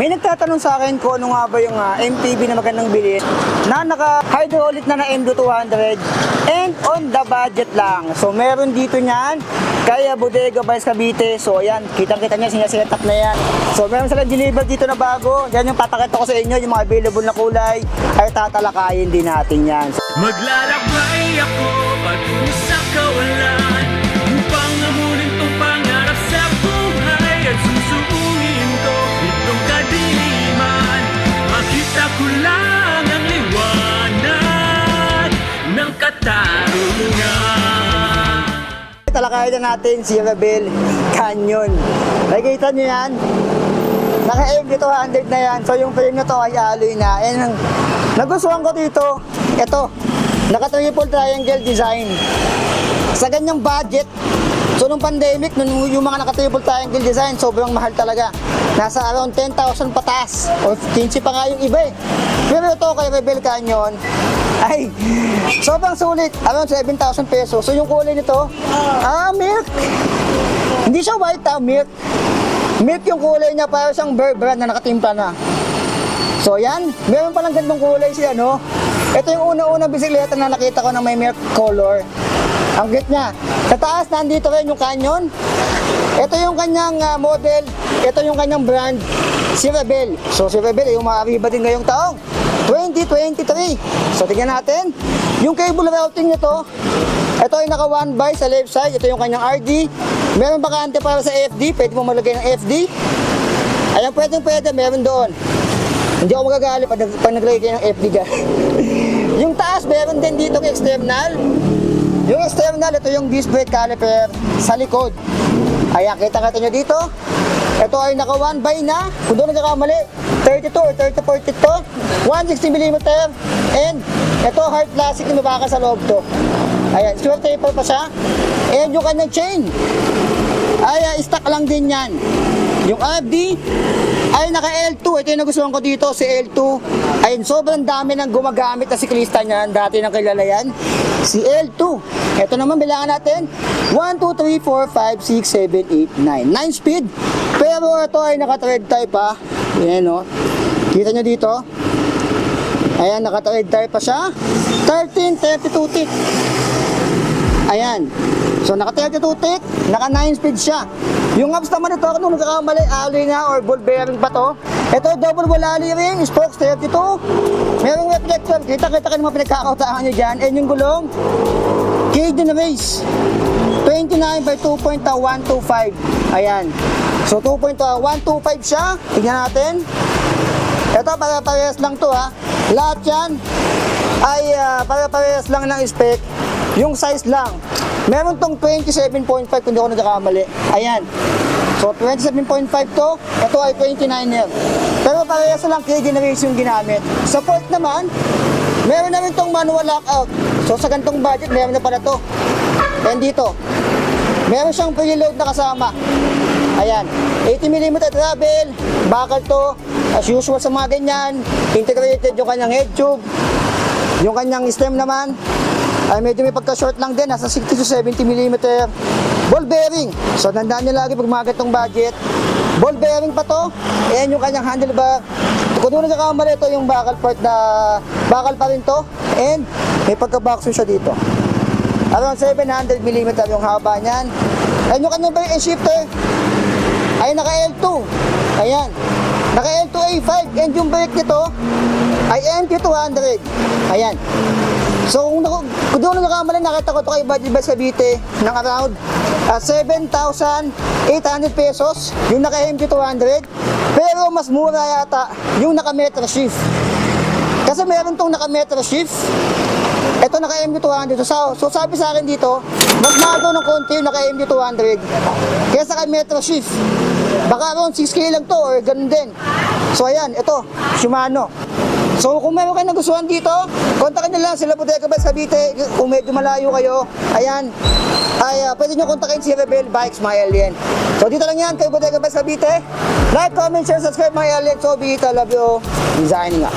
May nagtatanong sa akin kung ano nga ba yung MPV na magandang bilhin na naka-hydraulic na MD200 and on the budget lang. So meron dito niyan kaya Bodega Vice Cavite. So ayan, kitang-kita niya, sinasetup na yan. So meron silang deliver dito na bago. Yan yung papakita ko sa inyo, yung mga available na kulay ay tatalakayin din natin yan. Maglalakbay ako patungo sa kawalan upang amunin tong pangarap sa buhay at susuungin ko itong kadiliman. Makita ko lang ang liwanag ng katarungan. Talakayin na natin si Rebel Canyon. Nakikita nyo yan? Naka-MD200 na yan. So yung frame na to ay alloy na. And nagustuhan ko dito, ito, naka-triple triangle design. Sa ganyang budget, so nung pandemic, yung mga naka-triple triangle design, sobrang mahal talaga. Nasa around 10,000 pataas. O 15 pa nga yung iba eh. Pero ito kay Rebel Canyon, ay sobrang sulit. Around 7,000 pesos. So yung kulay nito, milk. Hindi siya white, milk. Milk yung kulay niya, para siyang Bear Brand na nakatimpla na. So yan, meron palang gandong kulay siya, no? Ito yung una-unang bisikleta na nakita ko na may milk color. Ang cute niya. Sa taas, nandito rin yung Canyon. Ito yung kanyang model. Ito yung kanyang brand, si Rebel. So si Rebel, yung maariba din ngayong taong 2023. So tingnan natin. Yung cable routing nito, ito ay naka 1x sa left side. Ito yung kanyang RD. Meron bakante para sa FD. Pwede mo malagay ng FD. Ayan, pwede. Meron doon. Hindi ako magagalit pag naglagay kayo ng FD dyan. Yung taas, meron din dito yung external. Yung external, ito yung disc brake caliper sa likod. Ayan, kita-kita nyo dito. Ito ay naka 1x na. Kung doon nagkakamali, 32 or 30-40 to. 160mm. And ito, hard plastic na mabaka sa loob to. Ayan, square taper pa siya. And yung kanyang chain, ay stock lang din yan. Yung RD ay naka L2. Ito yung nagustuhan ko dito, si L2. Ayun, sobrang dami ng gumagamit na siklista niyan. Dati nang kilala yan, si L2. Ito naman, bilangan natin. 1, 2, 3, 4, 5, 6, 7, 8, 9. 9 speed. Pero ito ay naka-thread type pa. Ayan, no? Kita nyo dito. Ayan, naka-thread type pa siya. 1332 tick. Ayan. So naka-32 tick, naka-9 speed siya. Yung hubs naman ito, kung nagkakamali, alloy na or ball bearing pa to. Ito, double wallali ring, spokes 32. Merong reflector, kita-kita ka naman pinagkakautahan nyo dyan. And yung gulong, Cajun Race. 29 by 2.125. Ayan. So 2.125 siya. Tignan natin. Ito, para-parehas lang to ha. Lahat yan ay para-parehas lang ng spec. Yung size lang. Meron tong 27.5 kung hindi ako nagkakamali. Ayan. So 27.5 to. Ito ay 29er. Pero parehas lang kay generation yung ginamit. Sa port naman, meron na rin tong manual lockout. So sa ganitong budget, meron na pala to. And dito, meron siyang preload na kasama. Ayan. 80mm travel. Bakal to. As usual sa mga ganyan. Integrated yung kanyang head tube. Yung kanyang stem naman ay medyo may pagka-short lang din, nasa 60 to 70mm. Ball bearing. So tandaan nyo lagi pag mga ganitong budget. Ball bearing pa to. Ayan yung kanyang handlebar. Kung doon nagkakamali, ito yung bakal part na bakal pa rin to. And may pagka-backspin siya dito. Around 700mm yung haba niyan. Ayan yung kanyang brake and shifter. Ay naka L2. Ayan. Naka L2A5. And yung brake nito ay MT200. Ayan. So kung doon nagkakamali, nakita ko ito kay Budget Vice Cavite ng around 7,800 pesos yung naka MT200. Pero mas mura yata yung naka Metro Shift. Kasi meron tong naka Metro Shift. Ito naka MT200. So sabi sa akin dito, mas mahal daw ng konti yung naka MT200 kaysa kay Metro Shift. Baka around 6K lang to or ganun din. So ayan, ito, Shimano. So kung meron kayo nagustuhan dito, kontakin nyo lang sila Bodega Vice Cavite. Kung medyo malayo kayo, ayan, ay pwede nyo kontakin si Rebel Bikes, mga alien. So dito lang yan kay Bodega Vice Cavite. Like, comment, share, subscribe, mga alien. So be it, I love you. Design nga.